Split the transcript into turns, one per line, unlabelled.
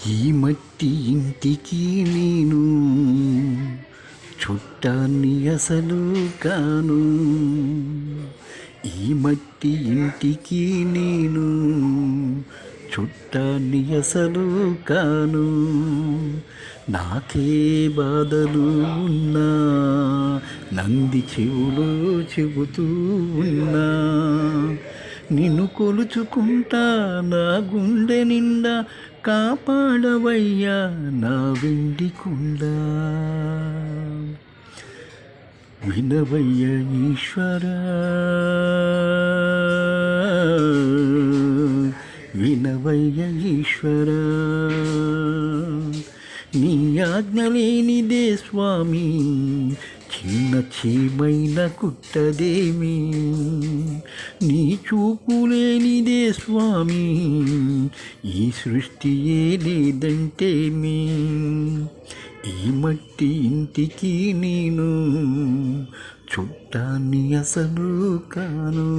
ఈ మట్టి ఇంటికి నేను చుట్టాన్ని అసలు కాను. ఈ మట్టి ఇంటికి నేను చుట్టాన్ని అసలు కాను. నాకే బాధలు ఉన్నా నంది చెవులో చెబుతూ ఉన్నా, నిన్ను కొలుచుకుంటా నా గుండె నిండా, కాపాడవయ్యా నా వెండి కుండ. వినవయ్య ఈశ్వరా, వినవయ్య ఈశ్వరా, నీ ఆజ్ఞ లేనిదే స్వామి చిన్న చీమైన కుట్టదేమి, నీ చూపు లేనిదే స్వామి ఈ సృష్టియే లేదంటేమి. ఈ మట్టి ఇంటికి నేను చుట్టాన్ని అసలు కాను.